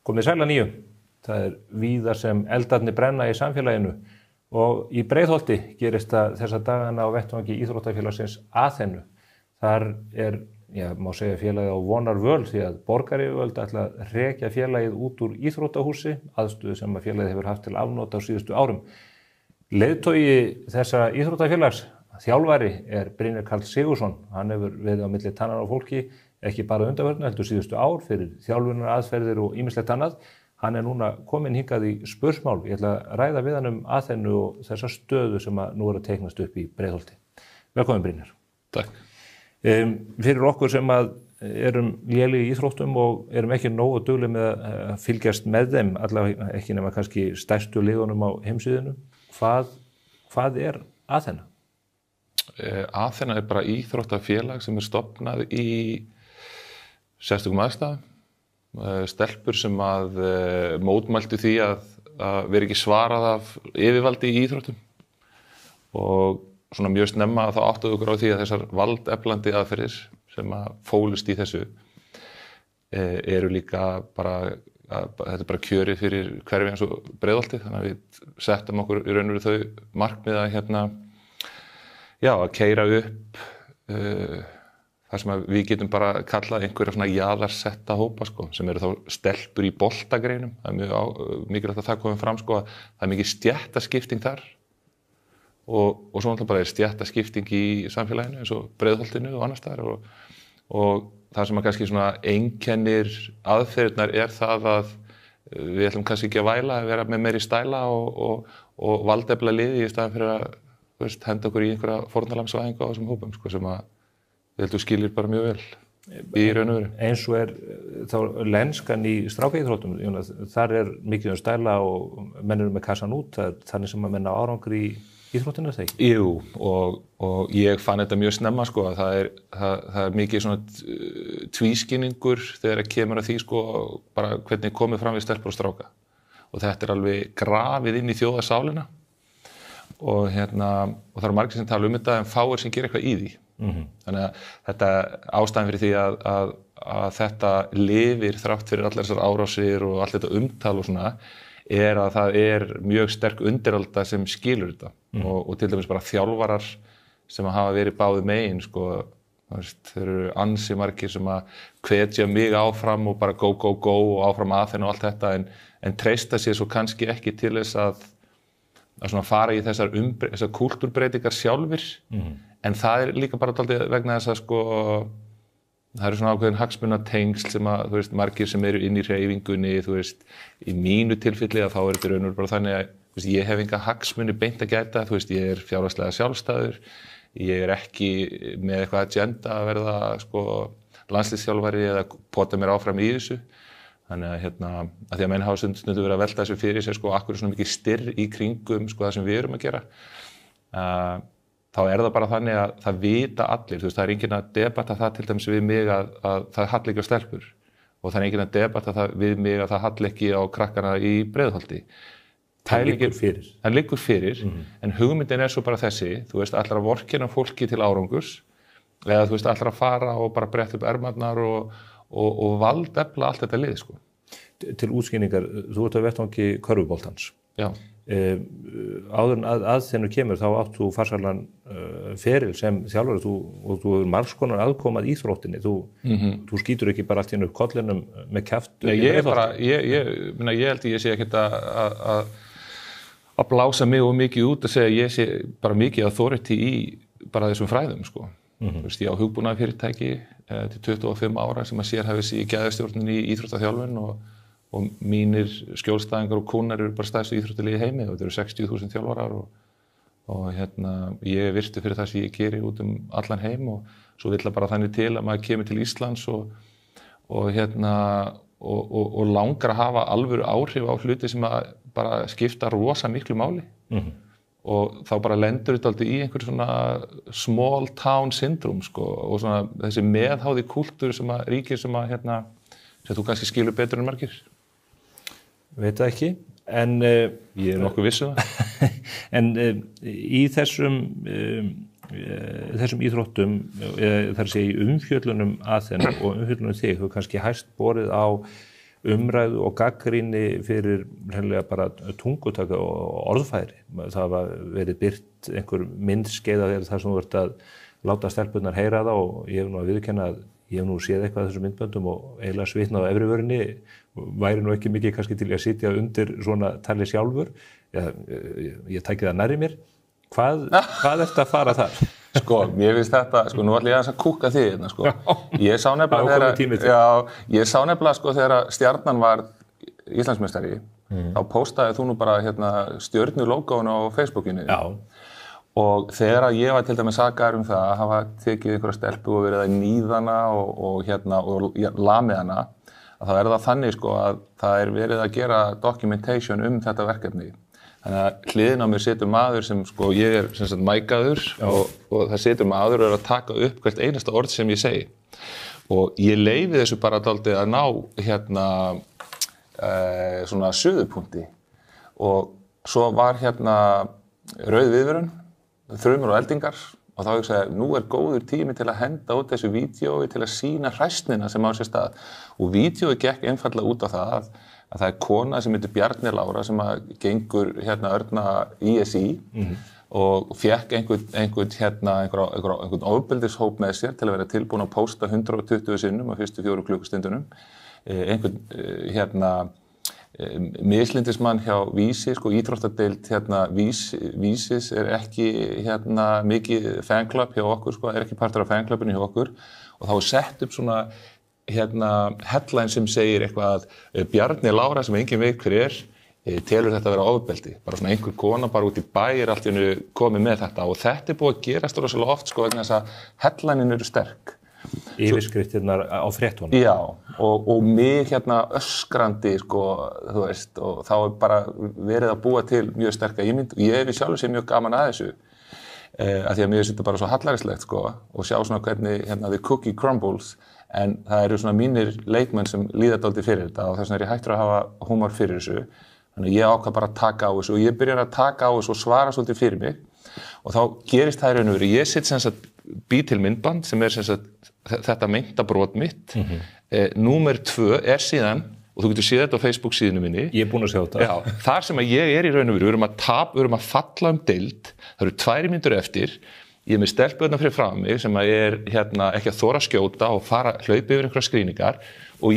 Komið sæl að nýju. Það víða sem eldarnir brenna í samfélaginu og í Breiðholti gerist það þessa dagana á vettvangi íþróttafélagsins Aþenu. Þar má segja félagið á vonarvöl því að borgaryfirvöld ætla að hrekja félagið út úr íþróttahúsi, aðstöðu sem að félagið hefur haft til afnota á síðustu árum. Leiðtogi þessa íþróttafélags, þjálfari, Brynjar Karl Sigurðsson. Hann hefur verið á milli tannar á fólki, ekki bara undanfarna, heldur síðustu ár fyrir þjálfunar aðferðir og ýmislegt annað. Hann núna kominn hingað í spursmál. Ég ætla að ræða við hann Aþenu og þessa stöðu sem að nú að teiknast upp í Breiðholti. Velkomin Brynjar. Takk. Fyrir okkur sem að erum lélegir í íþróttum og erum ekki nógu duglegir með að fylgjast með þeim, allavega ekki nema kannski stærstu liðunum á heimsíðunum. Hvað Aþena? Aþena bara íþróttafélag sem stofnað í sérstökum aðstæðum. Stelpur sem að mótmæltu því að vera ekki svarað af yfirvaldi í íþróttum og svona mjög snemma þá áttuðu okkur á því að þessar valdeflandi aðferðir sem að fólust í þessu eru líka bara, þetta bara kjörið fyrir hverfi eins og Breiðholti, þannig að við settum okkur í raun og veru þau markmið að að keyra upp þar sem við getum bara kallað einhverja svona jaðarsetta hópa sem eru þá stelpur í boltagreinum. Það mjög mikilvægt að það komið fram að það mikið stéttaskipting þar og svo náttúrulega bara stéttaskipting í samfélaginu eins og Breiðholtinu og annars staðar og það sem að kannski svona einkennir aðferðirnar það að við ætlum kannski ekki að væla að vera með meiri stæla og valdefla liði í staðan fyrir að henda okkur í einhverja fórnarlamsvæðingu á þessum hópum sem að við heldum skilir bara mjög vel í raun og veru. Eins og þá lenskan í strákaíþróttum, þar mikið stæla og menn eru með kassan út, þannig sem að menna árangur í íþróttinu þegar ekki? Jú, og ég fann þetta mjög snemma að það er mikið svona tvískinningur þegar kemur að því bara hvernig komið fram við stelpur og stráka. Og þetta alveg grafið inn í þjóðarsálina og það eru margir sem tala þetta en fáir sem gera eitthvað í því. Þannig að þetta ástæðan fyrir því að þetta lifir þrátt fyrir allar þessar árásir og allt þetta umtal og svona að það mjög sterk undiralda sem skilur þetta og til dæmis bara þjálfarar sem hafa verið báðum megin þeir eru ansi margir sem að hvetja mig áfram og bara go og áfram Aþenu og allt þetta en treysta sér svo kannski ekki til þess að svona fara í þessar kúltúrbreytingar sjálfir en það líka bara dálítið vegna þess að það eru svona ákveðin hagsmunatengsl sem að margir sem eru inn í hreyfingunni í mínu tilfelli að þá þetta raun og veru bara þannig að ég hef enga hagsmuni beint að gæta, ég fjárhagslega sjálfstæður, ég ekki með eitthvað agenda að verða landsliðsþjálfari eða pota mér áfram í þessu. Þannig að því að menn hafa stundum verið að velta þessu fyrir sér akkur er svona mikið styrr í kringum það sem við erum að gera. Þá það bara þannig að það vita allir, það er enginn að debata það til dæmis við mig að það halli ekki á stelpur og það er enginn að debata það við mig að það halli ekki á krakkana í Breiðholti. Það liggur fyrir. Það liggur fyrir, en hugmyndin svo bara þessi, allar að vorkenna fólki til árangurs eða allar að fara og bara bretta upp ermarnar og valdefla allt þetta lið Til útskýringar, þú ert á vettvangi körfuboltans. Já. Áður en Aþenu kemur þá átt þú farsælan feril sem þjálfari og þú hefur margs konar aðkomað íþróttinni. Þú skýtur ekki bara allt í einu upp kollinum með kjaft. Nei, ég held ég sé ekkert að blása mig og mikið út að segja ég sé bara mikið authority í bara þessum fræðum ég á hugbúnaðarfyrirtæki til 25 ára sem að sérhæfi sig í geðstjórninni í íþróttaþjálfun og mínir skjólstæðingar og kúnnar eru bara stærstu íþróttalið í heimi og þetta eru 60.000 þjálfarar og ég virtu fyrir það sem ég geri út allan heim og svo vill það bara þannig til að maður kemur til Íslands og langar að hafa alvöru áhrif á hluti sem að bara skipta rosa miklu máli og þá bara lendur þetta alltaf í einhver svona small town syndrome og svona þessi meðháði kúltúr sem að ríkir sem að sem þú kannski skilur betur en margir. Veit það ekki, en ég nokkuð viss það. En í þessum íþróttum, þar sé í umfjöllunum Aþenu og umfjöllunum þig, þú kannski hæst borið á umræðu og gagnrýni fyrir hreinlega bara tungutaka og orðfæri. Það var verið birt einhver myndskeið af þér þar sem þú ert að láta stelpurnar heyra það og ég hef nú að viðurkenna að ég hef nú séð eitthvað af þessum myndböndum og eiginlega svitnað á efri vörinni, væri nú ekki mikið kannski til að sitja undir svona tali sjálfur. Ég tæki það nærri mér. Hvað ertu að fara þar? Sko, mér finnst þetta, sko, nú ætla ég aðeins að kúka þig hérna, sko. Ég sá nefnilega sko þegar Stjarnan var Íslandsmeistari, þá postaði þú nú bara hérna stjörnulógóinu á Facebookinu. Já. Og þegar ég var til dæmis sakaður það að hafa tekið einhverja stelpu og verið að níða hana og lamið hana, að það það þannig sko að það verið að gera documentation þetta verkefni. Þannig að hliðin á mér situr maður sem sko ég sem sagt mækaður og það situr maður og að taka upp hvert einasta orð sem ég segi. Og ég leyfi þessu bara dálítið að ná hérna svona suðupunkti. Og svo var hérna rauð viðvörun, þrumur og eldingar og þá hugsaði nú góður tími til að henda út þessu vídeói til að sýna hræsnina sem á sér stað. Og vídeói gekk einfaldlega út á það að það kona sem heitir Bjarni Lára sem gengur hérna örna ISI og fékk einhvern ofbeldishóp með sér til að vera tilbúin að pósta 120 sinnum á fyrstu 4 klukkustundunum. Einhvern hérna mislindismann hjá Vísi, sko íþróttadeild hérna Vísis ekki hérna mikið fanclub hjá okkur, sko, ekki partur af fanclubinu hjá okkur og þá sett upp svona hérna headline sem segir eitthvað að Bjarni Lára sem enginn veit hver telur þetta að vera ofbeldi. Bara svona einhver kona bara út í bæ allt í einu komið með þetta og þetta búið að gerast rosalega oft sko vegna þess að headlinein eru sterk. Yfirskriftirnar á fréttunum. Já, og mig hérna öskrandi sko, þú veist, og þá bara verið að búa til mjög sterka ímynd og ég hef sjálfur sér mjög gaman að þessu. Af því að mér finnst þetta bara svo hallærislegt sko og sjá svona hvernig hérna the cookie crumbles en það eru svona mínir leikmenn sem líða dálítið fyrir þetta og þess vegna ég hættur að hafa húmor fyrir þessu. Þannig að ég ákvað bara að taka á þessu og ég byrjar að taka á þessu og svara svolítið fyrir mig og þá gerist það í raun og veru. Ég sitt sem sagt bý til myndband sem sem sagt þetta meinta brot mitt. Númer 2 síðan og þú getur séð þetta á Facebook síðunum minni. Ég búinn að sjá þetta. Já, þar sem að ég í raun og veru, við erum að falla deild, það eru 2 mínútur eftir, ég með stelpurnar fyrir frá mig sem að hérna ekki að þora að skjóta og hlaupa yfir einhverja skrýningar og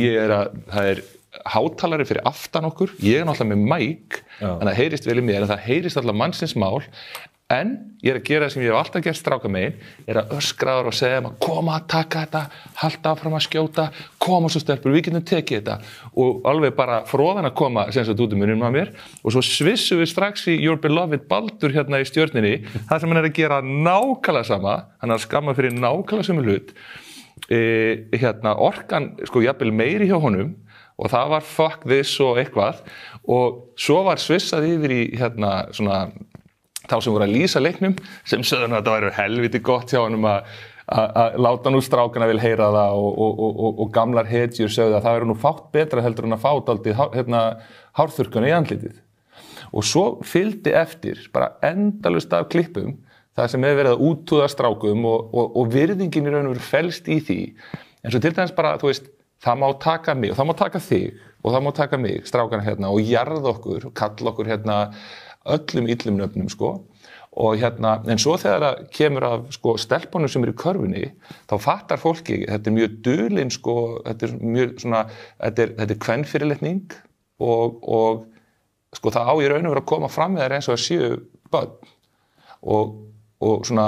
það hátalari fyrir aftan okkur, ég náttúrulega með mæk, en það heyrist vel í mér, en það heyrist alltaf mannsins mál, en ég að gera það sem ég hef alltaf gert stráka megin, að öskraður og segja maður, koma að taka þetta, halda áfram að skjóta, koma svo stelpur, við getum tekið þetta og alveg bara fróðan að koma sem sagt út muninum að mér og svo svissum við strax í Your Beloved Baldur hérna í Stjörninni, það sem hann að gera nákvæmlega sama, hann að skamma fyrir nákvæmlega sömu hlut, hérna orkan sko jafnvel meiri hjá honum og það var fuck this og eitthvað og svo var svissað yfir í hérna svona þá sem voru að lýsa leiknum sem sögðu að þetta væri helviti gott hjá honum að láta nú strákana vil heyra það og gamlar hetjur sögðu að það væri nú fátt betra heldur en að fá dálítið hérna hárþurrkuna í andlitið. Og svo fylgdi eftir bara endalaust af klippum það sem hefur verið að útúða strákum og virðingin í raun og veru felst í því. En svo til dæmis bara, þú veist, það má taka mig og það má taka þig og það má taka mig, strákana hérna og jarða okkur og kalla okkur hérna öllum illum nöfnum sko og hérna, en svo þegar það kemur af sko stelpunum sem eru í körfunni þá fattar fólki, þetta mjög dulinn sko, þetta mjög svona þetta kvenfyrirlitning og sko það á í raun og veru að koma fram með þær eins og að séu börn og svona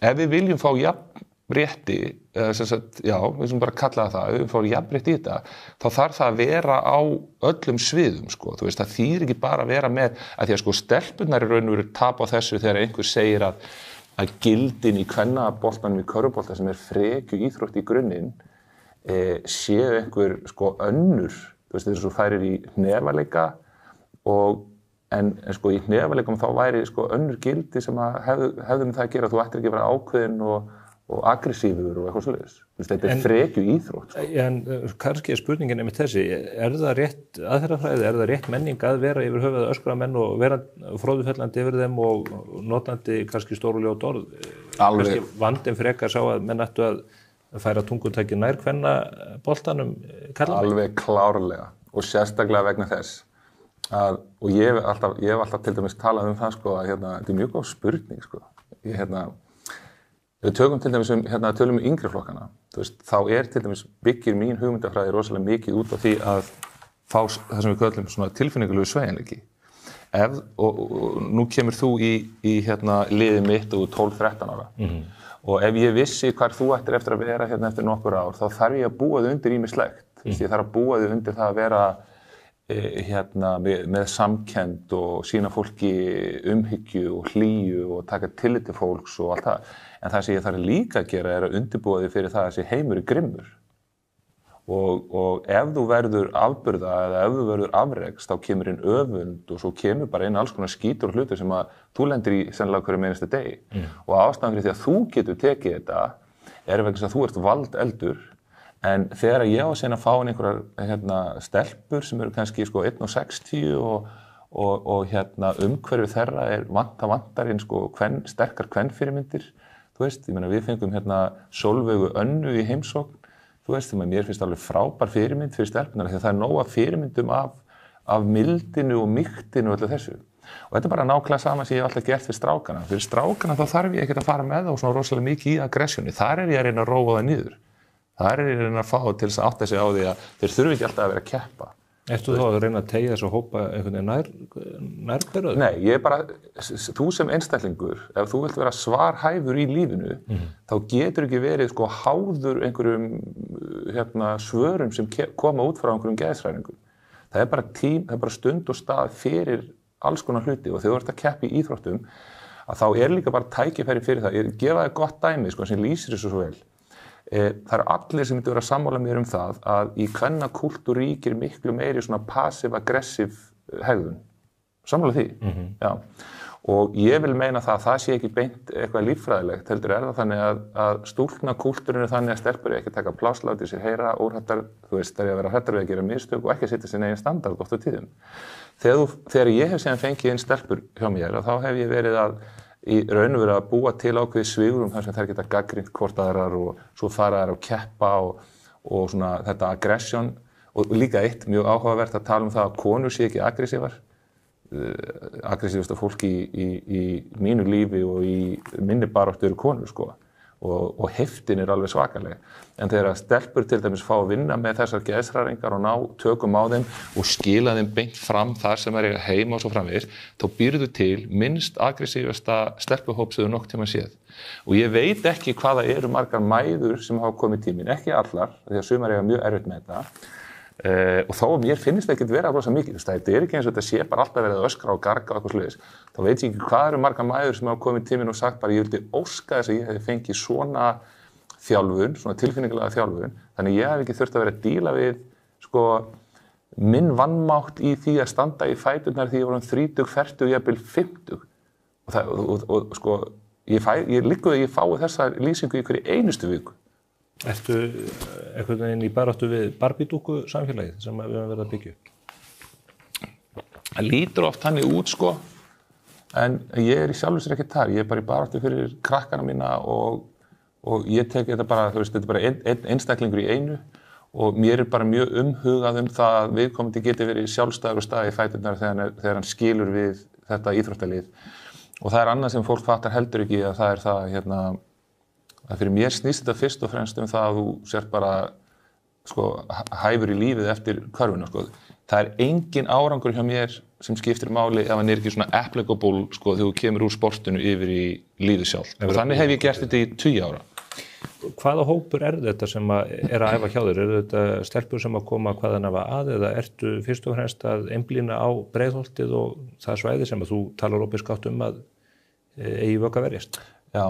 ef við viljum fá jafnrétti já, við sem bara kalla það ef við fáum jafnrétti í þetta þá þarf það að vera á öllum sviðum sko, þú veist, það þýðir ekki bara að vera með að því að sko stelpurnar í raun og veru tap á þessu þegar einhver segir að gildin í kvennaboltanum í körfubolta sem frekju íþrótt í grunninn séu einhver sko önnur, þú veist, þess að þú færir í hnefaleika en sko í hnefaleikam þá væri sko önnur gildi sem að hefðu með það að gera, þú ættir ekki að vera ákveðin og aggressífur og eitthvað svoleiðis. Þetta frekju íþrótt. Sko. En kannski spurningin einmitt þessi, það rétt aðferðafræði, það rétt menning að vera yfir höfuð öskra menn og vera fróðufellandi yfir þeim og notandi kannski stór og ljót orð? Alveg. Kannski vandinn frekar sá að menn ættu að færa tungutæki nær kvennaboltanum? Alveg klárlega. og sérstaklega vegna þess að, og ég hef alltaf til dæmis talað það sko að þetta mjög góð spurning sko. Við tökum til dæmis tölum yngri flokkana, þú veist, þá til dæmis byggir mín hugmyndafræði rosalega mikið út á því að fá það sem við köllum svona tilfinningalegu sveigjanleiki. Og nú kemur þú í liðið mitt og 12-13 ára. Og ef ég vissi hvar þú ættir eftir að vera eftir nokkur ár, þá þarf ég að búa þig undir ýmislegt. Ég þarf að búa þig undir það að vera með samkennd og sýna fólki umhyggju og hlýju og taka tillit til fólks og allt það. En það sem ég þarf líka að gera að undirbúa þig fyrir það að þessi heimur er grimmur. Og ef þú verður afburða eða ef þú verður afreks, þá kemur inn öfund og svo kemur bara inn alls konar skítur og hlutur sem að þú lendir í sennilega hverju einasta degi. Og ástæðan fyrir því að þú getur tekið þetta vegna þess að þú ert valdeldur, en þegar ég á að segja að fá einhverjar stelpur sem eru kannski 1,60 og umhverfi þeirra vantar inn sterkar kvenfyrirmyndir. Þú veist, ég meina við fengum Sólveigu Önnu í heimsókn. Þú veist, mér finnst alveg frábær fyrirmynd fyrir stelpunar því að það er nóg af fyrirmyndum af mildinu og mýktinu og öllu þessu. Og þetta er bara nákvæmlega sama sem ég hef alltaf gert fyrir strákana. Fyrir strákana þá þarf ég ekkert að fara með þá svona rosalega mikið í aggressjóni. Þar ég að reyna að róa það niður. Þar ég að reyna að fá til þess að átta sig á því að þeir þurfi ekki alltaf að vera að keppa. Ertu þá að reyna að teygja þessu hópa einhvern veginn nærberöðu? Nei, ég bara, þú sem einstaklingur, ef þú vilt vera svarhæfur í lífinu, þá getur ekki verið háður einhverjum svörum sem koma út frá einhverjum geðshræringum. Það er bara stund og stað fyrir alls konar hluti og þegar þú ert að keppa í íþróttum, að þá líka bara tækifæri fyrir það. Ég gefa þér gott dæmi sem lýsir þessu svo vel. Það eru allir sem myndu vera sammála mér það að í kvennakúltúr ríkir miklu meiri svona passive-aggressive hegðun. Sammála því? Já. Og ég vil meina það sé ekki beint eitthvað líffræðilegt, heldur það þannig að stúlknakúltúrin er þannig að stelpur ekki taka pláss, láti sér heyra, óhrættar, þú veist, það að vera hrættar við að gera mistök og ekki setja sin eigin standard oft á tíðum. Þegar ég hef síðan fengið inn stelpur hjá mér, þá hef ég verið í raun og verið að búa til ákveðið svigrúm þar sem þær geta gagnrýnt hvort aðrar og svo fara þær að keppa og svona þetta aggression og líka eitt mjög áhugavert að tala það að konur sé ekki aggressívar. Aggressívasta fólki í mínu lífi og í minni baráttu eru konur og heftin er alveg svakaleg. En þegar stelpur til dæmis fá að vinna með þessar geðshræringar og ná tökum á þeim og skila þeim beint fram þar sem eiga heima og svo framvegis, þá býrðu til minnst aggressívasta stelpuhóp sem þú nokkuð tíma séð. Og ég veit ekki hvaða eru margar mæður sem hafa komið tíminn, ekki allar, því að sumar eiga mjög erfitt með þetta. Og þó mér finnst það ekki vera rosa mikið. Þetta er ekki eins og þetta sé bara alltaf verið að öskra og garga og eitthvað svoleiðis. Þá veit ég ekki hvað eru margar mæður sem hafa komið tíminn og sagt bara ég vildi óska þess að ég hefði fengið svona þjálfun, svona tilfinningalega þjálfun. Þannig ég hef ekki þurft að vera að díla við minn vannmátt í því að standa í fæturnar því ég var 30, 40, jafnvel 50. Ég liggur að ég fái þessa lýsingu í hverju einustu viku. Ertu einhvern veginn í baráttu við Barbie-dúkku samfélagið sem við höfum verið að byggja upp? Það lítur oft þannig út en ég í sjálfu sér ekki þar. Ég bara í baráttu fyrir krakkana mína og ég tek þetta bara, þú veist, þetta bara einn einstaklingur í einu og mér bara mjög umhugað það að viðkomandi geti verið sjálfstæður og staðið í fæturnar þegar hann skilur við þetta íþróttalið. Og það annað sem fólk fattar heldur ekki að það það að fyrir mér snýst þetta fyrst og fremst það að þú sér bara hæfur í lífið eftir körfuna. Það engin árangur hjá mér sem skiptir máli ef hann ekki svona applicable þegar þú kemur úr sportinu yfir í lífið sjálf. Og þannig hef ég gert þetta í 10 ára. Hvaða hópur þetta sem er að æfa hjá þér? Þetta stelpur sem að koma hvaðan að eða ertu fyrst og fremst að einblína á Breiðholtið og það svæði sem að þú talar opinskátt að eigi vök að verjast? Já,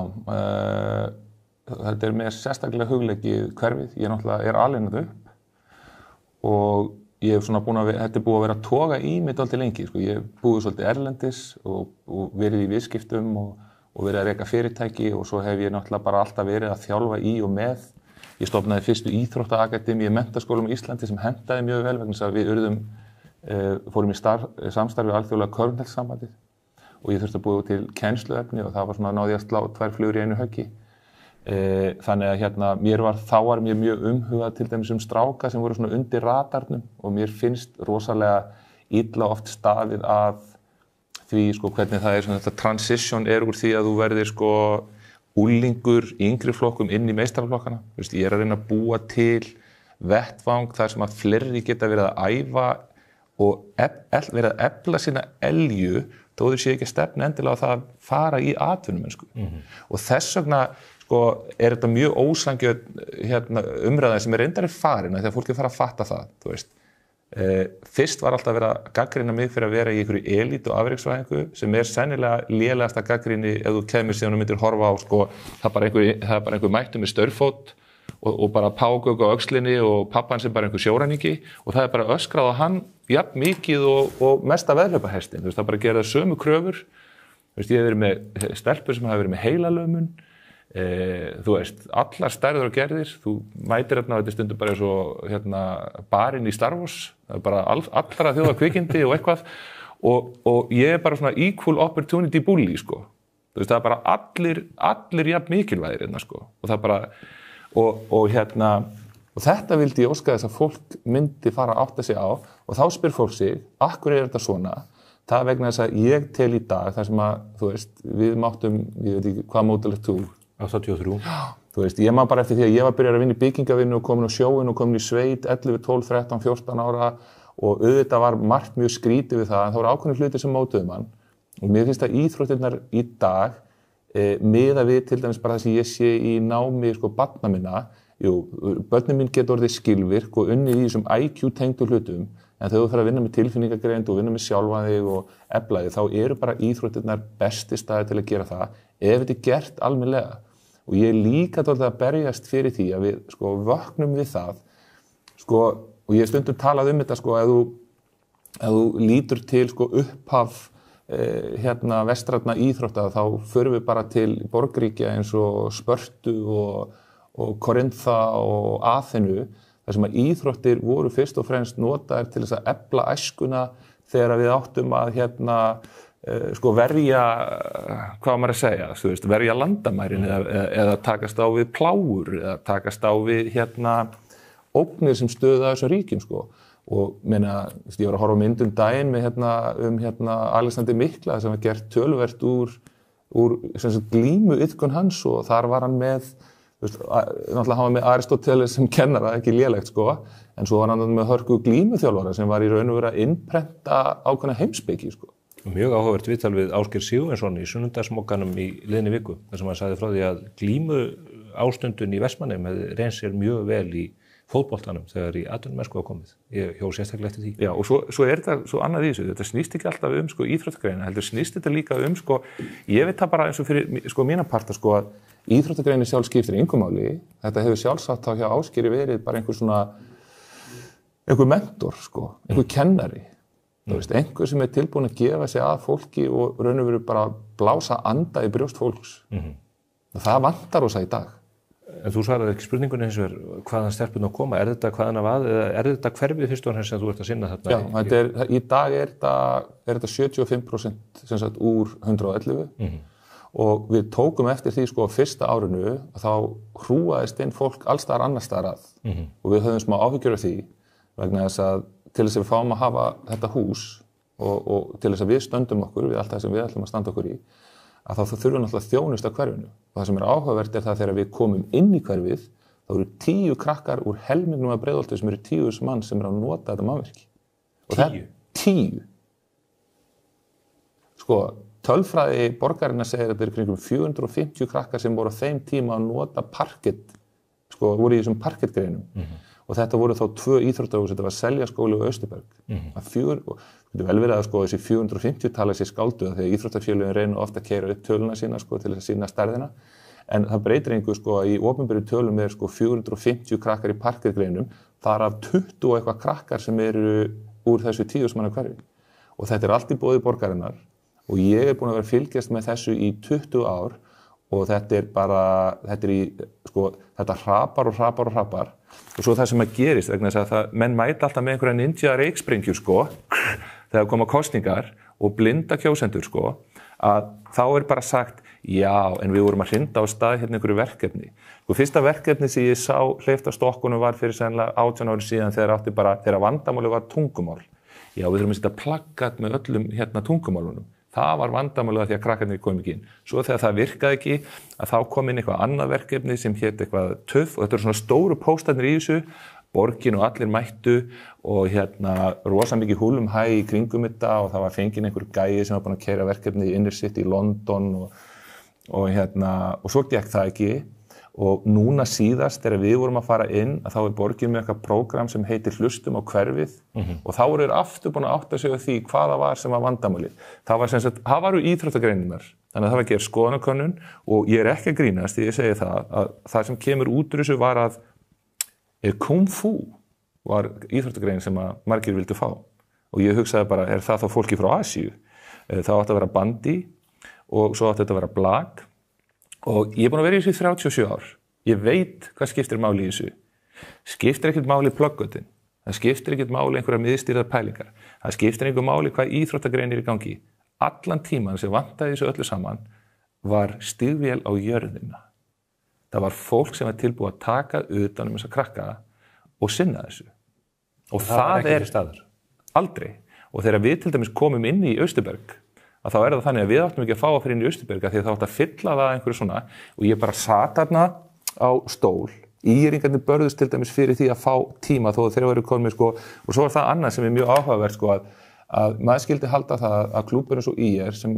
þetta mér sérstaklega hugleikið hverfið. Ég náttúrulega alinn upp og ég hef þetta búið að vera að toga í mig dálítið lengi. Ég hef búið svolítið erlendis og verið í viðskiptum og verið að reka fyrirtæki og svo hef ég náttúrulega bara alltaf verið að þjálfa í og með. Ég stofnaði fyrstu íþróttaakademíu í Menntaskólum í Íslandi sem hentaði mjög vel vegna þess að við fórum í samstarfi við alþjóðlega körfuboltasambandið og ég þurfti að búa til kennsluefni og það var náði að slá 2 flugur í einu höggi. Þannig að þá var mér mjög umhugað til dæmis stráka sem voru svona undir radarnum og mér finnst rosalega illa oft staðið að því sko hvernig það svona þetta transition úr því að þú verðir sko unglingur í yngri flokkum inn í meistaraflokkana. Ég að reyna að búa til vettvang þar sem að fleiri geta verið að æfa og verið að efla sína elju þó þau séu ekki að stefna endilega á það að fara í atvinnumennsku. Og þess vegna sko þetta mjög ósanngjörn umræða sem reyndar farin þegar fólk fara að fatta það, þú veist. Fyrst var alltaf verið að gagnrýna mig fyrir að vera í einhverju elít og afreksvæðingu sem sennilega lélegasta gagnrýni ef þú kemur síðan og myndir horfa á sko, það er bara einhver mættur með störfót og bara págögg á öxlinni og pappan sem bara einhver sjóræningi og það er bara öskrað á hann jafn mikið og mesta veðhlaupahestin, þú veist, það bara gera sömu kröfur, þú veist, ég hef verið með stelpur sem hafa verið með heilalömun, þú veist, allar stærður og gerðir, þú mætir þetta stundum bara eins og barinn í Star Wars, það er bara allra þjóða kvikindi og eitthvað og ég er bara svona equal opportunity bully, sko, þú veist, það er bara allir jafn mikilvægir sko, og það bara og þetta vildi ég óska þess að fólk myndi fara að átta sig á og þá spyr fólk sig, af hverju þetta svona? Það vegna þess að ég tel í dag þar sem að, þú veist, við máttum, ég veit ekki hvað mótilegt þú 83. Þú veist, ég man bara eftir því að ég var byrjað að vinna í byggingavinnu og komin á sjóinn og komin í sveit 11, 12, 13, 14 ára og auðvitað var margt mjög skrítið við það en það voru ákveðnir hlutir sem mótuðu mann og mér finnst að íþróttirnar í dag miða við til dæmis bara það sem ég sé í námi sko barna minna, börnin mín geta orðið skilvirk og unnið í þessum IQ tengdu hlutum en þegar þú fer að vinna með tilfinningagreind og vinna með sjálfan þig og efla þig þá eru bara íþróttirnar besti staði til að gera það ef þetta er gert almennilega og ég er líka dálítið að berjast fyrir því að við sko vöknum við það sko og ég stundum talað þetta sko ef þú lítur til sko upphaf vestrænna íþrótta þá förum við bara til borgríkja eins og Spörtu og Korintha og Aþenu þar sem að íþróttir voru fyrst og fremst notaðir til þess að efla æskuna þegar við áttum að sko verja, hvað maður að segja, þú veist, verja landamærin eða takast á við plágur eða takast á við ógnir sem stöða þessum ríkjum sko. Og meina, ég var að horfa á mynd daginn með Alexander Mikla sem var gert töluvert úr glímuiðkun hans og þar var hann með, náttúrulega hann var með Aristóteles sem kennara, ekki lélegt sko, en svo var hann með hörku glímuþjálfara sem var í raun og veru að innprenta ákveðna heimspeki sko. Mjög áhugavert viðtal við Ásgeir Sigurvinsson í sunnudagsmokkanum í liðinni viku, þar sem hann sagði frá því að glímu ástundun í Vestmannaeyjum hefði reynst sér mjög vel í fótboltanum þegar í atvinnumennsku var komið. Ég hjó sérstaklega eftir því. Já, og svo er þetta svo annað í þessu. Þetta snýst ekki alltaf sko íþróttagreina, heldur snýst þetta líka sko, ég veit það bara eins og fyrir sko mína parta sko að íþróttagreinin sjálf skiptir engu máli. Þetta hefur sjálfsagt þá hjá Ásgeiri verið bara einhver mentor sko, einhver kennari. Þú veist, einhver sem tilbúin að gefa sig að fólki og raun og veru bara blása anda í brjóst fólks. Það vantar ósa í dag. En þú svaraði ekki spurningunni eins og hvaðan stelpurnar koma, þetta hvaðan af eða þetta hverfið fyrst og fremst sem þú ert að sinna þarna? Já, í dag er þetta 75% sem sagt úr 111 og við tókum eftir því sko á fyrsta árinu að þá hrúaðist inn fólk alls staðar annars staðar að og við höfðum smá áhyggjur af því vegna þess að til þess að við fáum að hafa þetta hús og til þess að við stöndum okkur við allt það sem við ætlum að standa okkur í að þá þurfum náttúrulega þjónusta hverfinu og það sem áhugavert það þegar við komum inn í hverfið þá eru 10 krakkar úr helmingnum af Breiðholti sem eru 10 mann sem eru að nota þetta mannvirki. 10? Sko, tölfræði borgarinnar segir að þetta eru kringum 450 krakkar sem voru á þeim tíma að nota parkett, sko, voru í þessum parkettgreinum. Og þetta voru þá 2 íþróttahús, þetta var Seljaskóli og Austurberg. Og þetta vel verið að sko þessi 450 tala sér skáldu þegar íþróttafélögin reyna ofta að keyra upp töluna sína sko til að sína stærðina. En það breytir engu sko að í opinberu tölum sko 450 krakkar í parkettgreinum, þar af 20 og eitthvað krakkar sem eru úr þessu 10 manna hverfi. Og þetta allt í boði borgarinnar og ég búin að vera fylgjast með þessu í 20 ár og þetta hrapar og svo það sem að gerist vegna þess að menn mæta alltaf með einhverja ninja reiksprengju sko þegar koma kosningar og blinda kjósendur sko að þá bara sagt Já, en við vorum að hrinda á stað hérna einhverju verkefni. Sko, fyrsta verkefni sem ég sá hleypt af stokkunum var fyrir sennilega 18 ári síðan þegar vandamáli var tungumál. Já, við þurfum að setja plaggat með öllum hérna tungumálunum. Það var vandamálið því að krakkarnir kom ekki inn. Svo þegar það virkaði ekki, að þá kom inn eitthvað annað verkefni sem hét eitthvað töff og þetta eru svona stóru póstarnir í þessu, borgin og allir mættu og hérna rosa mikið húlum hæ í kringum þetta og það var fenginn einhver gæi sem var búinn að keyra verkefni í Inner City í London og svo gekk það ekki og núna síðast þegar við vorum að fara inn að þá borgin með eitthvað prógram sem heitir Hlustum á hverfið og þá voru þeir aftur búin að átta sig á því hvað það var sem var vandamálið. Það varu íþróttagreinirnar, þannig að það var að gera skoðanakönnun og ég ekki að grínast því ég segi að það sem kemur út úr þessu var að Kung Fu var íþróttagrein sem að margir vildu fá og ég hugsaði bara, það þá fólki frá Asíu? Það átti að vera bandi og svo átti þetta að vera blag og ég er búin að vera í þessu í 37 ár. Ég veit hvað skiptir máli í þessu. Skiptir ekkert máli pluggutin. Það skiptir ekkert máli einhverja miðstýrðar pælingar. Það skiptir einhver máli hvað íþróttagreinir í gangi. Allan tíman sem vantaði þessu öllu saman var stigvél á jörðina. Það var fólk sem var tilbúið að taka utan þessa krakka og sinna þessu. Og það er staður. Aldrei. Og þegar við til dæmis komum inn í Austurberg, að þá það þannig að við áttum ekki að fá að fyrir inn í Austurberg því að það átt að fylla það einhverju svona og ég bara sat þarna á stól. Íringarnir börðust til dæmis fyrir því að fá tíma þó þeir eru komið og svo var það annað sem er mjög áhugavert að maður skildi halda það að klúbur eins og IR sem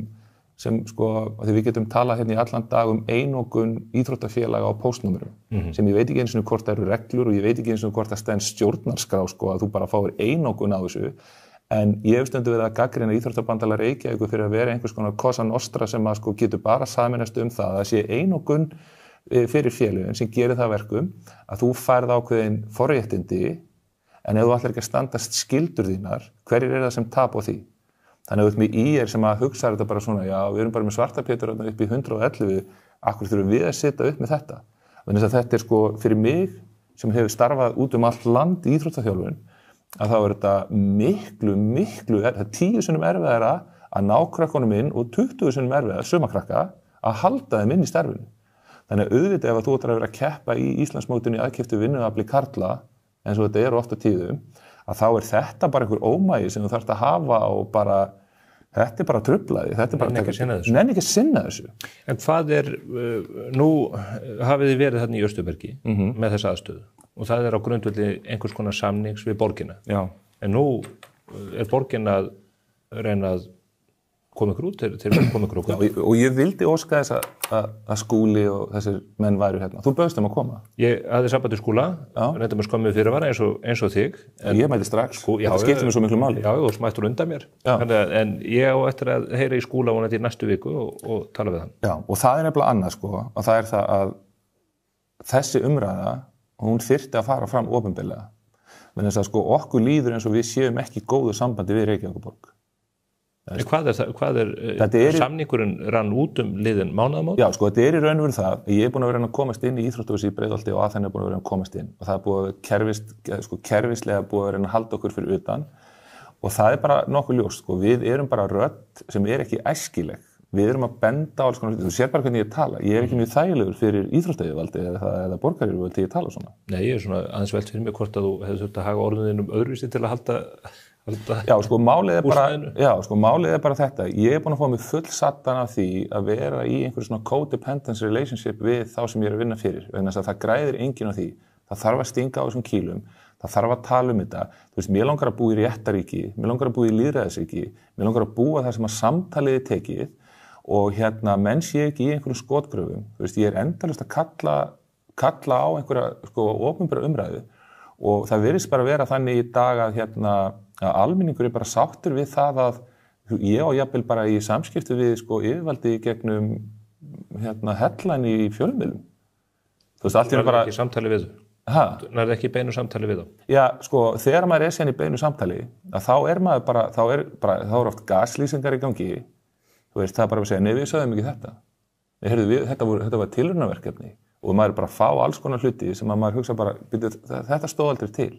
því við getum talað hérna í allan dag einokun íþróttafélaga á póstnúmerum sem ég veit ekki eins og hvort það eru reglur og ég veit ekki eins og hvort það stenst stjórnarskrá að þú bara fáir einokun á þessu en ég hef stundum verið að gagnrýna Íþróttabandalag Reykjavíkur fyrir að vera einhvers konar Cosa Nostra sem að getur bara sameinast það sé einokun fyrir félögin sem gerir það verkum að þú færð ákveðin forréttindi en ef þú ætlar ekki að standast skyldur þínar, hverjir það sem tapa á því? Þannig að með IR sem að hugsa þetta bara svona, já, við erum bara með svartapétur upp í 111, akkur þurfum við að setja upp með þetta. Þannig að þetta fyrir mig sem hefur starfað út allt land í íþróttaþjálfun, að þá þetta miklu, það 10 sinnum erfiðara að ná krakkonum inn og 20 sinnum erfiðara sumakrakka að halda þeim inn í starfinu. Þannig að auðvitað ef þú ætlar að vera að keppa í Íslandsmótinu í aðkeyptu vinnuafli karla, eins og þetta oft á tíðum, að þá þetta bara einhver ómagi sem þú þarft að hafa og bara, þetta bara truflaði, þetta bara nenni ekki að sinna þessu. En hvað nú hafið þið verið þarna í Austurbergi með þessa aðstöðu og það á grundvelli einhvers konar samnings við borgina. Já. En nú borgin að reyna að koma ykkur út, þeir koma ykkur út. Já, og ég vildi óska þess að Skúli og þessir menn væru hérna. Þú bauðst að koma. Ég hafði samband við Skúla, reynda með skömmið fyrirvara eins og þig. En ég mæti strax, þetta skiptir mér svo miklu máli. Já, þú smættur undan mér. En ég á eftir að heyra í Skúla vonandi í næstu viku og tala við hann. Já, og það nefnilega annað og það það að þessi umræða, hún þyrfti að fara fram opinberlega. Men þess að okkur líður eins og við séum ekki góðu sambandi við Reykjavíkurborg. En hvað samningurinn rann út liðin mánaðamót? Já, þetta í raun og veru það. Ég búin að vera að komast inn í Íþróttahúsið í Breiðholti og að þenni búin að vera að komast inn. Og það búið að kerfislega búið að reyna að halda okkur fyrir utan. Og það bara nokkuð ljóst. Við erum bara rödd sem ekki æskileg. Við erum að benda á alls konar hluti. Þú sér bara hvernig ég tala. Ég ekki mjög þægilegur fyrir íþróttayfirvaldi eða borgaryfirvaldi til ég tala svona. Nei, ég svona aðeins velt fyrir mig hvort að þú hefði þurft að haga orðunum öðruvísi til að halda Já, málið bara þetta. Ég búin að fá mig full sattan af því að vera í einhverju svona codependence relationship við þá sem ég að vinna fyrir. Vegna þess að það græðir enginn á því. Það þarf að stinga á þessum kýlum. Það þarf að tala þetta. Þú veist, mér langar að búa í réttaríki, mér langar að búa í lýðræðisríki, mér langar að búa þar sem að samtalið tekið og menn sé ekki í einhverjum skotgröfum. Þú veist, ég endalaust að kalla á einhverja opinbera umræðu og það virðist bara vera þannig í dag að að almenningur bara sáttur við það að ég og jafnvel bara í samskipti við yfirvaldi gegnum headline í fjölmiðlum. Þú veist, allt bara ekki samtali við þau. Nærðu ekki beinu samtali við þau. Já, þegar maður síðan í beinu samtali, að þá maður bara, þá oft gaslýsingar í gangi. Þú veist, það bara að segja, nei, við sögðum ekki þetta. Þetta var tilraunaverkefni og maður bara fá alls konar hluti sem að maður hugsa bara, þetta stóð aldrei til.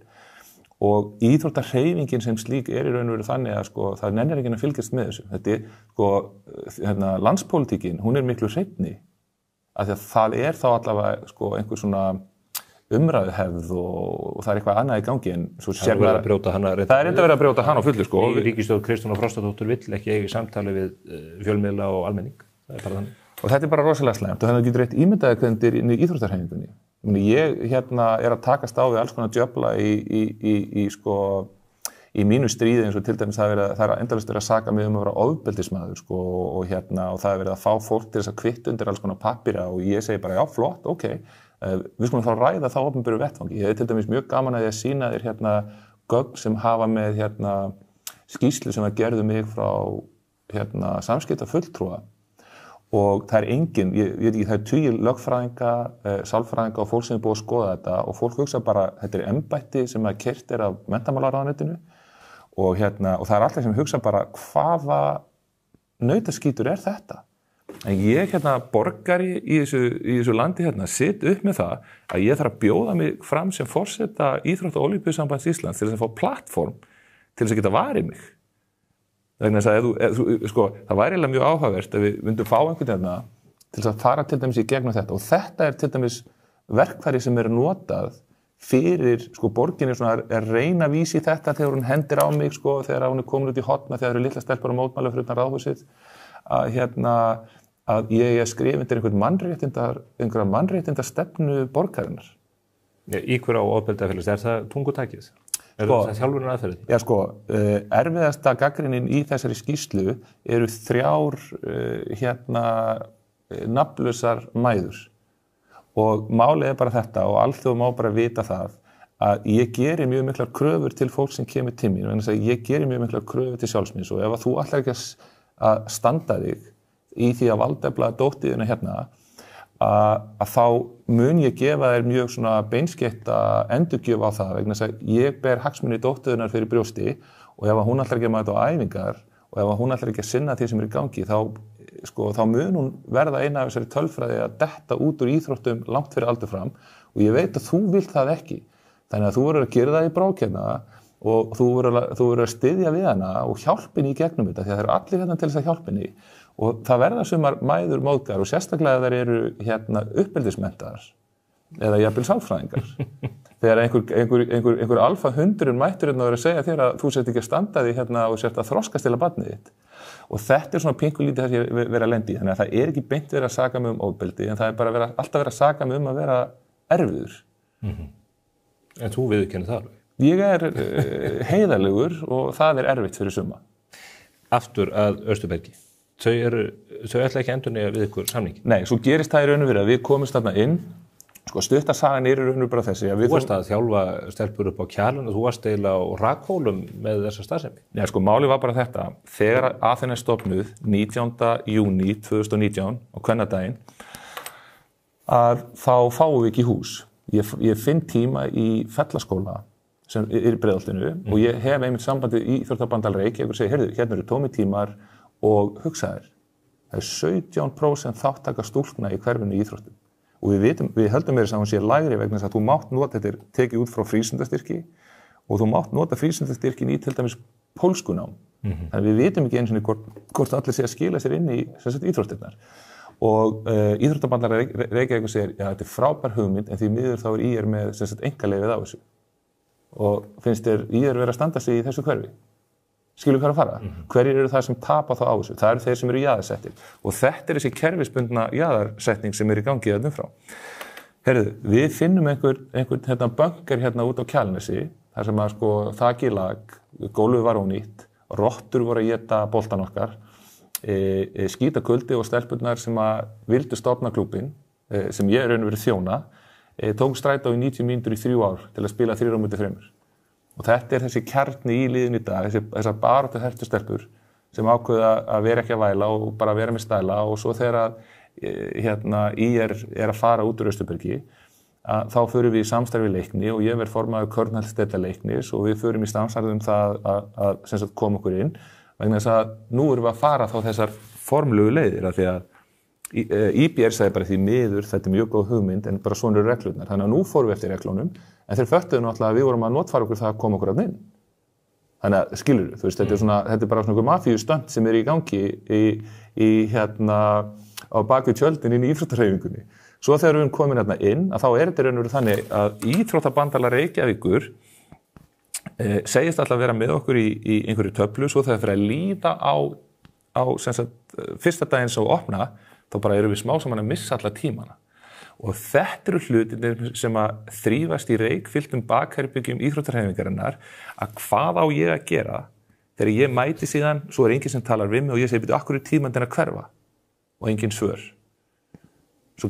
og íþróttahreyfingin sem slík í raun og veru þannig að sko, það nennir ekki að fylgjast með þessu. Þetta sko, landspólitíkin, hún miklu hreinni, af því að það þá allavega sko, einhver svona umræðuhefð og það eitthvað annað í gangi en svo það er verið að brjóta hana á fullu sko. Ríkisstjórn Kristrúnar Frostadóttur vill ekki eiga samtali við fjölmiðla og almenning. Það bara þannig. Og þetta bara rosalega slæmt og þannig getur eitt ímyndaði hvernig þetta inn í íþróttarhreyfingunni. Ég að takast á við alls konar djöfla í mínu stríði eins og til dæmis það er endalaust verið að saka mig að vera ofbeldismadur sko, og það er verið að fá fólk til þess að kvitta undir alls konar pappíra og ég segi bara já flott, ok, við skulum þá ræða þá opinberu vettvangi. Ég til dæmis mjög gaman að ég sýna þér gögn sem hafa með skýrslu sem gerðu mig frá samskiptafulltrúa og það engin, ég veit ekki, það tugir lögfræðinga, sálfræðinga og fólk sem búið að skoða þetta og fólk hugsa bara, þetta embætti sem keyrt af menntamálaráðuneytinu og það allir sem hugsa bara, hvaða nautaskítur þetta? En ég borgari í þessu landi sitt upp með það að ég þarf að bjóða mig fram sem forseta Íþrótta- og Ólympíusambands Íslands til þess að fá plattform til þess að geta varið mig. Vegna þess að sko, það væri eiginlega mjög áhugavert að við myndum fá einhvern til þess að fara til dæmis í gegnum þetta og þetta til dæmis verkfæri sem notað fyrir sko, borginni að reyna að vísi þetta þegar hún hendir á mig sko, þegar hún komin út í hotna þegar það eru litla stelpur á mótmæli fyrir utan ráðhúsið að ég skrifa undir einhverja mannréttindastefnu borgarinnar. Í hverju á ofbeldisfélags, það tungutækið? Það þjálfunar aðferðin? Já sko, erfiðasta gagnrýnin í þessari skýrslu eru 3 nafnlausar mæður og málið bara þetta og alþjóð má bara vita það að ég geri mjög miklar kröfur til fólk sem kemur til mín vegna þess að ég geri mjög miklar kröfur til sjálfsmins og ef að þú ætlar ekki að standa þig í því að valdefla dóttiðina að þá mun ég gefa þér mjög svona beinskeytta endurgjöf á það vegna þess að ég ber hagsmuni dótturinnar fyrir brjósti og ef hún ætlar ekki að maður þetta á æfingar og ef hún ætlar ekki að sinna því sem í gangi þá mun hún verða eina af þessari tölfræði að detta út úr íþróttum langt fyrir aldur fram og ég veit að þú vilt það ekki þannig að þú verður að gera það í brók og þú verður að styðja við hana og hjálpinni í gegnum þetta því að það eru allir til þess að hjálpinni og það verða sumar mæður móðgar og sérstaklega þær eru uppeldismenntaðar eða jafnvel sálfræðingar. Þegar einhver alfa hundurinn mættur að vera að segja þér að þú sért ekki að standa því og sért að þroskast til að barnið þitt. Og þetta svona pinkulítið þess að ég vera að lendi í. Þannig að það ekki beint verið að saka mig ofbeldi en það bara alltaf verið að saka mig að vera erfiður. En þú viðurkennir það alveg? Ég heiðarlegur og það erfitt fyrir suma. Aftur að Austurbergi. Þau ætla ekki endurnýja við ykkur samningi? Nei, svo gerist það í raun og veru að við komumst þarna inn. Sko stuttarsagan í raun og veru bara þessi. Þú varst að þjálfa stelpur upp á Kjalinu og þú varst eiginlega á rakhólum með þessa starfsemi? Nei, sko málið var bara þetta. Þegar Aþena stofnuð 19. júní 2019 á kvennadaginn að þá fáum við ekki hús. Ég finn tíma í Fellaskóla sem í Breiðholtinu og ég hef einmitt sambandið í Íþróttabandal Reykjavík og segi, heyrðu, hérna eru tómir tímar og hugsaðir, það er 17% þáttaka stúlkna í hverfinu í íþróttum og við höldum meira að hún sé lægri vegna þess að þú mátt nota þetta tekið út frá frístundastyrki og þú mátt nota frístundastyrkin í til dæmis pólskunám. Þannig við vitum ekki einu sinni hvort allir sé að skila sér inn í íþróttirnar og Íþróttabandar Reykjavík segir, já þetta frábær hugmynd en því miður þá IR með einkaleyfið á þessu og finnst þér IR vera að standa sig í þessu hverfi? Skilur hvað að fara? Hverjir eru það sem tapa þá á þessu? Það eru þeir sem eru jaðarsettir. Og þetta þessi kerfisbundna jaðarsetning sem í gangi þarna frá. Heyrðu, við finnum einhvern bunker út á Kjalarnesi, þar sem að sko þakið lag, gólfið var ónýtt, rottur voru að éta boltan okkar, skítakuldi og stelpurnar sem að vildu stofna klúbbinn, sem ég raun og verið þjóna, tók strætó í 90 mínútur í 3 ár til að spila 3 á móti 3. Og þetta þessi kjarni í liðinu í dag, þessar baráttu hertustelpur sem ákveða að vera ekki að væla og bara vera með stæla og svo þegar IR að fara út úr Austurbergi þá förum við í samstarfi Leikni og ég verð formaður Körnhaldsdeildar Leiknis og við förum í samstarfi það að koma okkur inn vegna þess að nú erum við að fara þá þessar formlegu leiðir af því að IBR sagði bara því miður, þetta mjög góð hugmynd en bara svona eru reglurnar, þannig að nú fórum við eftir reglunum en þeir föttuðu náttúrulega að við vorum að notfæra okkur það að koma okkur að inn þannig að skilur þú veist, þetta bara svona mafíustönd sem í gangi í á bakvið tjöldin inn í íþróttahreyfingunni svo þegar við erum komin inn að þá þetta raunverulega þannig að Íþróttabandalag Reykjavíkur segist alltaf að vera með okkur í einhverju töflu svo þegar fyrir að líða á sem sagt, fyrsta daginn svo opna þá bara erum við smá saman að missa alla tímana og þetta eru hlutinir sem að þrífast í reykfylltum bakherbergjum íþróttahreyfingarinnar að hvað á ég að gera þegar ég mæti síðan, svo enginn sem talar við mig og ég segi, akkur tímandinn að hverfa og engin svör svo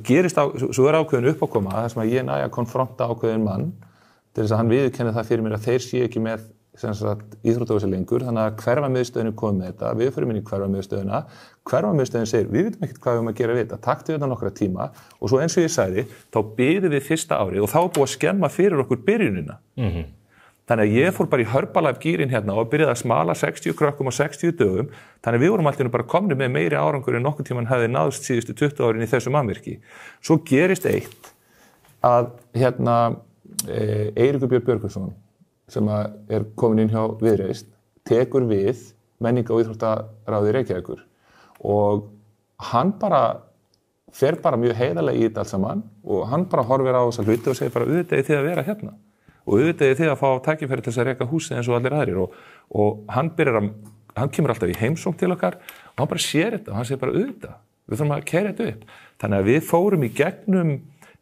ákveðin uppákoma þar sem að ég næja að konfronta ákveðin mann til þess að hann viðurkenni það fyrir mér að þeir séu ekki með íþróttahúsi lengur, þannig að hverfamiðstöðin kom með þetta, við förum inn í hverfamiðstöðin segir, við vitum ekkert hvað við erum að gera við þetta, taktu þetta nokkra tíma og svo eins og ég sagði, þá biðum við fyrsta ári og þá er búið að skemma fyrir okkur byrjunina. Þannig að ég fór bara í hörbalab-gírinn hérna og byrjaði að smala 60 krökkum á 60 dögum, þannig að við vorum alltaf bara komnir með meiri árangur en nokkurn tímann hefði náðst síðustu 20 árin í þessu mannvirki. Svo gerist eitt að Eiríkur Björn Björgvinsson sem er komin inn hjá Viðreisn, tekur við menninga- og íþróttaráði Reykjavíkur og hann fer bara mjög heiðarlega í þetta allt saman og hann bara horfir á þessa hluti og segir bara auðvitaði þið að vera hérna og auðvitaði þið að fá tækifæri til þess að reka húsið eins og allir aðrir og hann kemur alltaf í heimsókn til okkar og hann bara sér þetta og hann segir bara auðvitað, við þurfum að keyra þetta upp. Þannig að við fórum í gegnum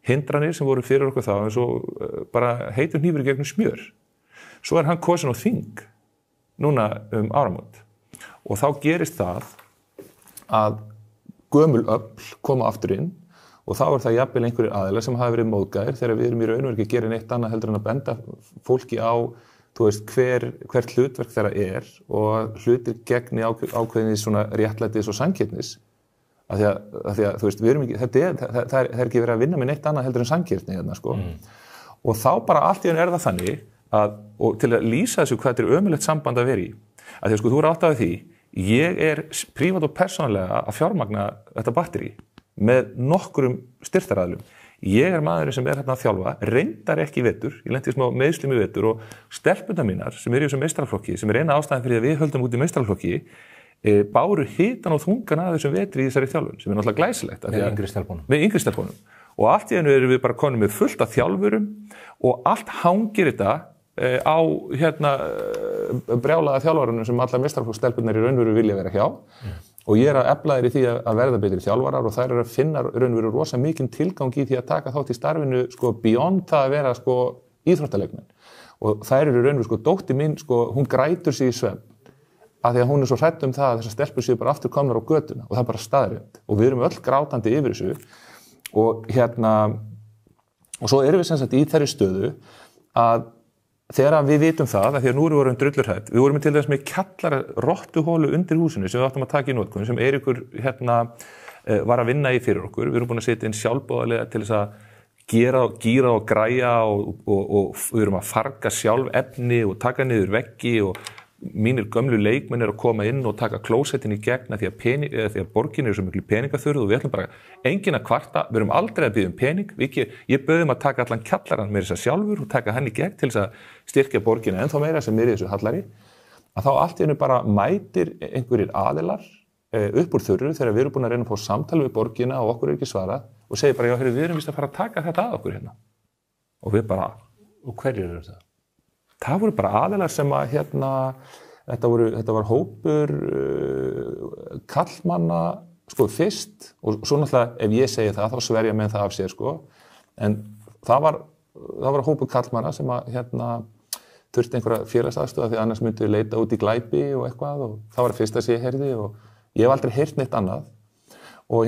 hindranir sem voru fyrir okkur þá eins og bara heitur hnífur í gegnum smjör. Svo hann kosinn á þing núna áramót og þá gerist það að gömul öfl koma aftur inn og þá það jafnvel einhverjir aðilar sem hafa verið móðgæðir þegar við erum í raunverki að gera neitt annað heldur en að benda fólki á hvert hlutverk þeirra og hlutir gegni ákveðinni svona réttlætis og sanngirnis af því að þú veist, við erum ekki, það er ekki verið að vinna með neitt annað heldur en sanngirni hérna sko og þá bara allt í enn það þannig og til að lýsa þessu hvað þetta er ömurlegt samband að vera í að því að sko þú átt af því ég prívat og persónulega að fjármagna þetta batteri með nokkrum styrktaraðilum ég maðurinn sem hérna að þjálfa reyndar ekki í vetur, ég lenti smá meiðslum í vetur og stelpurnar mínar sem í þessum meistaraflokki sem eina ástæðan fyrir að við höldum út í meistaraflokki báru hitan og þungan að þessum vetri í þessari þjálfun sem náttúrulega glæsilegt með yngri stelpunum og allt í einu erum við bara konum með fullt af þjálfurum og allt hangir þetta á brjálaða þjálfarunum sem allar meistaraflokksstelpurnar í raunveru vilja vera hjá og ég að efla þér í því að verða betri þjálfarar og þær að finna raunveru rosa mikinn tilgang í því að taka þátt í starfinu sko beyond það að vera sko íþróttaleikmenn og þær eru raunveru sko dóttir mín sko hún grætur sig í svefn af því að hún svo hrædd það að þessar stelpur séu bara aftur komnar á götuna og það bara staðreynd og við erum öll grátandi yfir þessu og og svo erum við sem sagt í þeirri stöðu að þegar við vitum það, að því að nú vorum við drullurhætt, við vorum til þess með kjallara rottuhólu undir húsinu sem við áttum að taka í notkun, sem Eiríkur var að vinna í fyrir okkur. Við erum búin að setja inn sjálfboðaliða til þess að gíra og græja og við erum að farga sjálf efni og taka niður veggi og mínir gömlu leikmenn að koma inn og taka klósettin í gegn því að borgin svo miklu peningaþurrð og við ætlum bara enginn að kvarta, við erum aldrei að biðja pening, ég bauðum að taka allan kjallarann með þess að sjálfur og taka hann í gegn til þess að styrkja borgina ennþá meira sem er í þessu hallari, að þá allt í einu bara mætir einhverjir aðilar upp úr þurru þegar við erum búin að reyna að fá samtal við borgina og okkur ekki svarað og segir bara, já, við erum vist að fara að taka þetta að okkur hérna. Og við bara, og hverjir eru það? Það voru bara aðilar sem að þetta var hópur kallmanna sko fyrst og svo náttúrulega ef ég segi það þá sverja menn það af sér sko en það var hópur kallmanna sem að þurfti einhverja félagsaðstoð því annars myndi við leita út í glæpi og eitthvað og það var fyrst að ég heyrði og ég hef aldrei heyrt neitt annað og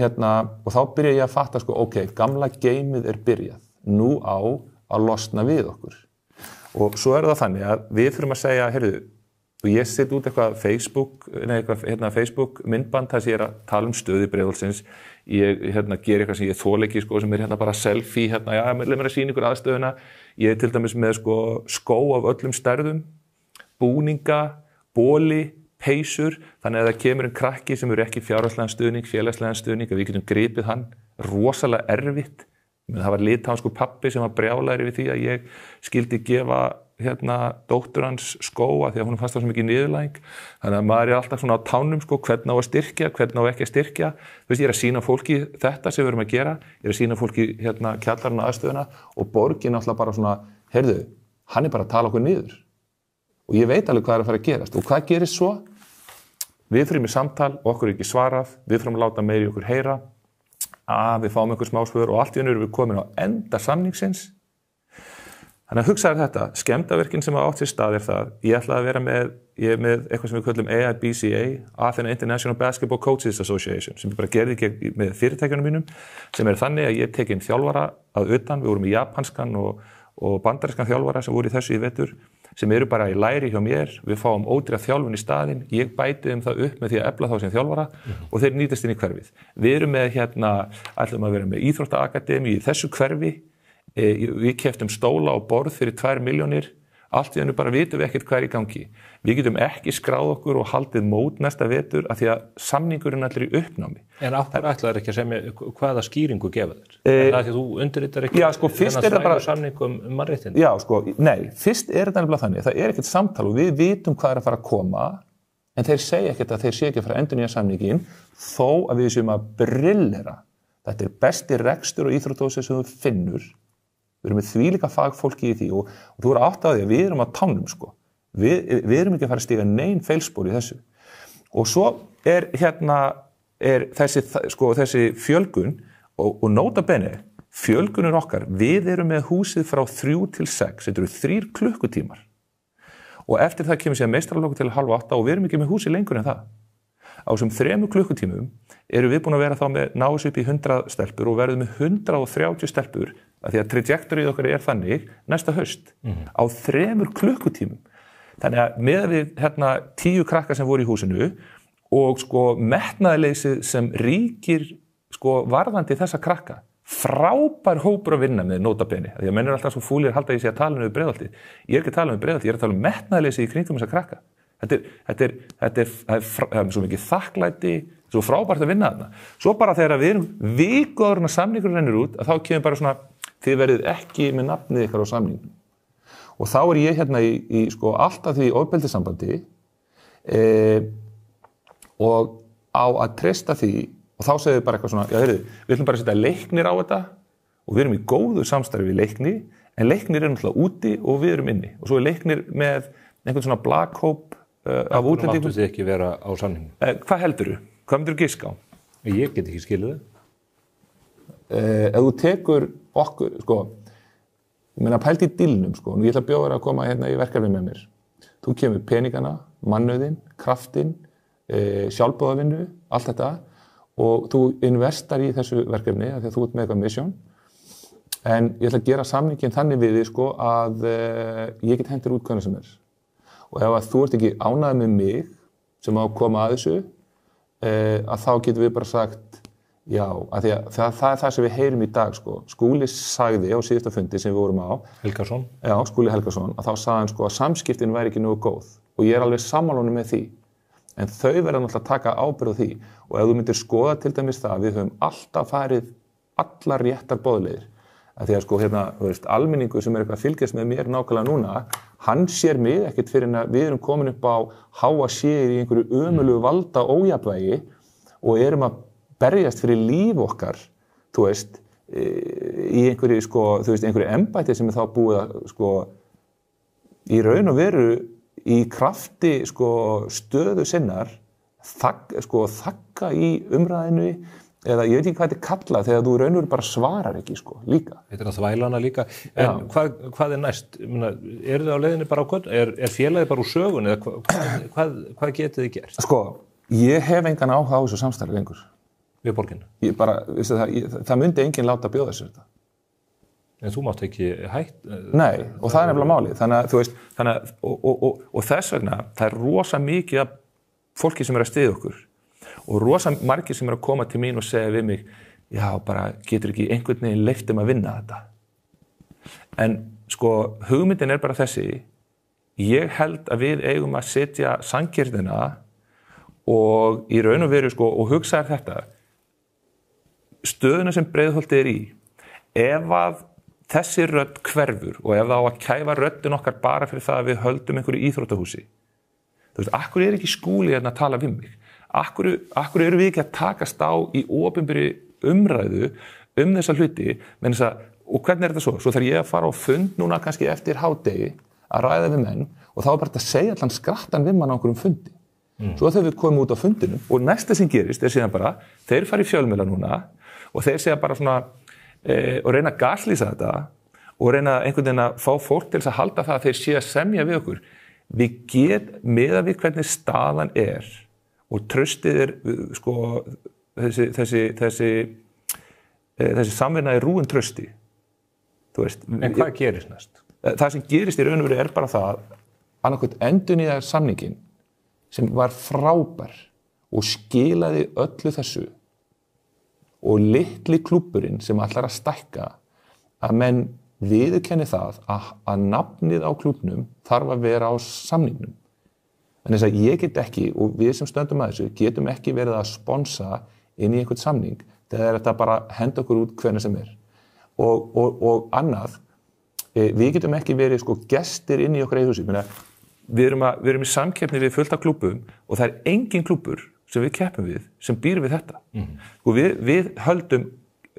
þá byrja ég að fatta sko ok, gamla geimið byrjað, nú á að losna við okkur. Og svo það þannig að við þurfum að segja, heyrðu, og ég set út eitthvað Facebook myndband þar sem ég að tala stöðu Breiðholtsins, ég ger eitthvað sem ég þoleiki sko, sem bara selfie, já, leið mér að sýna ykkur aðstöðuna, ég til dæmis með skó af öllum stærðum, búninga, bóli, peysur, þannig að það kemur en krakki sem eru ekki fjárhagslegan stuðning, félagslegan stuðning, að við getum gripið hann, rosalega erfitt. Það var litánsku pabbi sem var brjálæri við því að ég skildi gefa dóttur hans skóa því að hún fannst það svo mikið niðurlæging. Þannig að maður alltaf svona á tánum sko, hvernig á að styrkja, hvernig á ekki að styrkja. Þú veist, ég að sýna fólki þetta sem við erum að gera, ég að sýna fólki kjallarinn og aðstöðuna og borgin alltaf bara svona, heyrðu, hann bara að tala okkur niður. Og ég veit alveg hvað að fara að gerast. Og hvað gerist svo? Við fyrir með samtal, okkur ekki svarað, við fyrir að láta meiri okkur heyra, við fáum einhver smásvör og allt í einu erum við komin á enda samningsins. Þannig að hugsaðu þetta, skemmdarverkin sem átt sér stað það, ég ætlaði að vera með eitthvað sem við köllum AIBCA, Athena International Basketball Coaches Association, sem ég bara gerði með fyrirtækjunum mínum, sem þannig að ég tek inn þjálfara að utan, við vorum í japanskan og bandarískan þjálfara sem voru í þessu í vetur, sem eru bara í læri hjá mér, við fáum ódýra þjálfun í staðinn, ég bæti það upp með því að efla þá sem þjálfara og þeir nýtast inn í hverfið. Við erum með ætlum að vera með íþróttaakademíu í þessu hverfi, við keyptum stóla og borð fyrir 2 milljónir, allt í einu bara vitum við ekkert hvað í gangi. Við getum ekki skráð okkur og haldið mót næsta vetur af því að samningurinn allir í uppnámi. En ákveður ætlaður ekki að segja mér hvaða skýringu gefa þér? Það að því að þú undirritar ekki þennan bara samning mannréttindi? Já, sko, nei, fyrst þetta nefnilega þannig, það ekkert samtal og við vitum hvað að fara að koma, en þeir segja ekkert að þeir sé ekki að fara að endurnýja samningin, þó að við séum að brillera. Þetta besti rekstur og íþróttahúsi sem þú finnur. Við erum með þvílíka fagfólki í því og þú eru átt á því að við erum á tánum sko. Við erum ekki að fara að stíga nein feilspor í þessu. Og svo er þessi fjölgun og nota bene, fjölgunir okkar, við erum með húsið frá 3 til 6, þetta eru 3 klukkutímar. Og eftir það kemur sér meistaralokkur til 7:30 og við erum ekki með húsið lengur en það. Á þessum 3 klukkutímum erum við búin að vera þá með náðs upp í 100 stelpur og verðum með 130 stelpur af því að trajektorið okkar þannig næsta haust á 3 klukkutímum. Þannig að með við 10 krakkar sem voru í húsinu og sko metnaðarleysið sem ríkir sko varðandi þessa krakka, frábær hópur að vinna með nota bene. Því að menn alltaf svo fúlir halda í sig að tala um Breiðholtið. Ég ekki að tala um Breiðholtið, ég að tala um metnaðarleysið í kringum þessa krakka. Þetta er svo mikið þakklæti, svo frábært að vinna þarna. Svo bara þegar við erum viku áður en samningur rennur út, að þá kemur bara svona, þið verðið ekki með nafnið ykkar á samningnum. Og þá er ég í sko alltaf því ofbeldissambandi og á að treysta því, og þá segir bara eitthvað svona, já heyrðu, við ætlum bara að setja Leiknir á þetta og við erum í góðu samstarfi við Leikni, en Leiknir er náttúrulega úti og við erum inni. Og svo er Leiknir með einhvern svona black hope af útlendingum. Máttu þið ekki vera á samningnum? Hvað heldurðu? Hvað myndirðu giska á? Ég get ekki skilið það. Ef þú tekur okkur, sko, ég meina pælt í dílnum, sko, og ég ætla að bjóða þér að koma í verkefni með mér. Þú kemur peningana, mannauðinn, kraftinn, sjálfboðavinnu, allt þetta, og þú investar í þessu verkefni af því að þú ert með eitthvað mission. En ég ætla að gera samningin þannig við þig, sko, að ég get hendur út hvernig sem er. Og ef að þú ert ekki ánægð með mig sem á að koma að þessu, að þá getum við bara sagt já, af því að það er það sem við heyrum í dag sko. Skúli sagði á síðasta fundi sem við vorum á Helgason. Já, Skúli Helgason, að þá sagði hann sko að samskiptin væri ekki nógu góð og ég er alveg sammála honum með því. En þau verða náttúrulega að taka ábyrgð á því og ef þú myndir skoða til dæmis það við höfum alltaf farið allar réttar boðleiðir. Því að sko þú veist, almenningur sem eitthvað að fylgjast með mér nákvæmlega núna, hann sér mig ekkert fyrir að við erum komin upp á háa sér í einhverju ömurlegu valda ójafnvægi og erum að berjast fyrir líf okkar, þú veist, í einhverju sko, þú veist, einhverju embætti sem þá búið að sko í raun og veru í krafti sko stöðu sinnar þakka í umræðinu eða ég veit ekki hvað þetta er kallað þegar þú raun og veru bara svarar ekki sko, líka. Þetta er að þvælana líka. En hvað er næst? Eru þið á leiðinni bara á kvöld? Er félagið bara úr sögun eða hvað getið þið gert? Sko, ég hef engan áhuga á þessu samstarfi lengur. Við borginu? Það myndi enginn láta bjóða þessu þetta. En þú mátt ekki hætt? Nei, og það er nefnilega málið. Þannig að, þú veist, og þess vegna, það er rosa mikið af fólki sem er að styðja okkur. Og rosa margir sem er að koma til mín og segja við mig, já, bara getur ekki einhvern veginn leyft að vinna þetta. En sko, hugmyndin er bara þessi, ég held að við eigum að setja sanngirnina og í raun og veru sko, og hugsaðar þetta, stöðuna sem Breiðholtið í, ef að þessi rödd hverfur og ef það á að kæfa röddin okkar bara fyrir það að við höldum einhverju íþróttahúsi, þú veist, akkur ekki Skúli hérna að tala við mig? Akkur eru við ekki að takast á í opinberri umræðu þessa hluti, menn þess að, og hvernig þetta svo? Svo þarf ég að fara á fund núna kannski eftir hádegi að ræða við menn og þá bara að segja allan skrattan við mann á einhverjum fundi. Svo þegar við komum út á fundinum og næsta sem gerist síðan bara, þeir fara í fjölmiðla núna og þeir segja bara svona og reyna að gaslýsa þetta og reyna einhvern veginn að fá fólk til þess að halda það að þeir sé að semja við okkur. Við miðað við hvernig staðan og traustið sko, þessi samvinna rúin trausti. Þú veist. En hvað gerist næst? Það sem gerist í raun og veru bara það annarkvæmt endurnýja samningin sem var frábær og skilaði öllu þessu og litli klúbburinn sem ætlar að stækka að menn viðurkenni það að nafnið á klúbbnum þarf að vera á samningnum. En þess að ég get ekki, og við sem stöndum að þessu, getum ekki verið að sponsa inn í einhvern samning þegar þetta bara henda okkur út hvernig sem Og annað, við getum ekki verið sko gestir inn í okkar eigin húsi. Við erum í samkeppni við fullt af klúbbum og það er engin klúbbur sem við keppum við, sem býr við þetta. Og við höldum,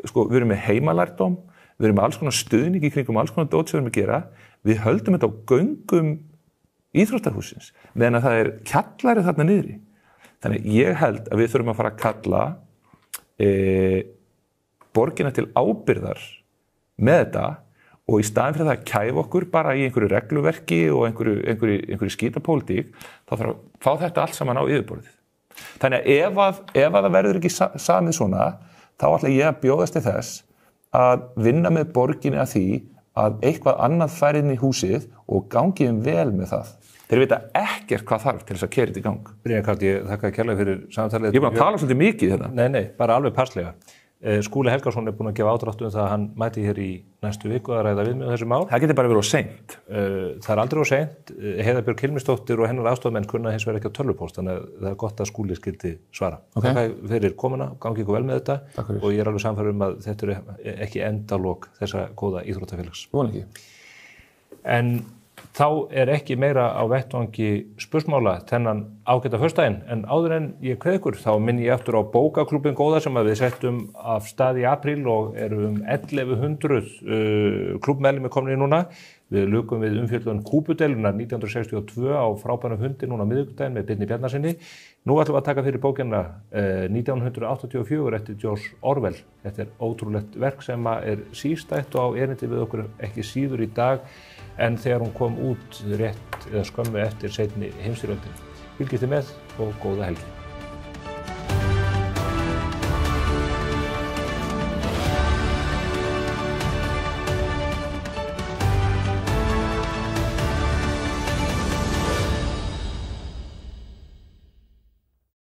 sko, við erum með heimalærdóm, við erum með alls konar stuðning í kringum alls konar dót sem við erum að gera, við höldum þetta á göngum íþróttarhúsins, meðan að það kjallari þarna niðri. Þannig ég held að við þurfum að fara að kalla borgina til ábyrgðar með þetta og í staðin fyrir það að kæfa okkur bara í einhverju regluverki og einhverju skítapólitík, þá þarf að fá þetta allt saman á yfirborðið. Þannig að ef það verður ekki samið svona, þá ætla ég að bjóðast til þess að vinna með borginni að því að eitthvað annað færi inn í húsið og gangi vel með það. Þeir vita ekkert hvað þarf til þess að keyra þetta í gang. Brynjar Karl, ég þakka kærlega fyrir samtalið. Ég er búin að tala svolítið mikið þetta. Nei, bara alveg passlega. Skúli Helgason búinn að gefa ádrátt það að hann mæti hér í næstu viku að ræða við mig þessu mál. Það getur bara verið of seint. Það aldrei of seint. Heiða Björg Hilmisdóttir og hennar aðstofamenn kunna hins vegar ekki á tölvupóst, þannig að það gott að Skúli skildi svara. Þakka fyrir komuna, gangi ykkur vel með þetta og ég alveg sannfærður að þetta ekki endalok þessa góða íþróttafélags. Von ekki. En þá ekki meira á vettvangi spursmála þennan ágæta föstudaginn, en áður en ég kveð ykkur þá minni ég aftur á bókaklúbbinn góða sem við settum af stað í apríl og eru 1100 klúbbmeðlimir komin í núna. Við lukum við umfjöllun Kúbudeilunnar 1962 á frábænum fundi núna miðvikudaginn með Birni Bjarnasyni. Nú ætlum við að taka fyrir bókina 1984 eftir George Orwell. Þetta ótrúlegt verk sem sístætt og á erindi við okkur ekki síður í dag en þegar hún kom út rétt eða skömmu eftir seinni heimsstyrjöldinni. Fylgist þið með og góða helgi.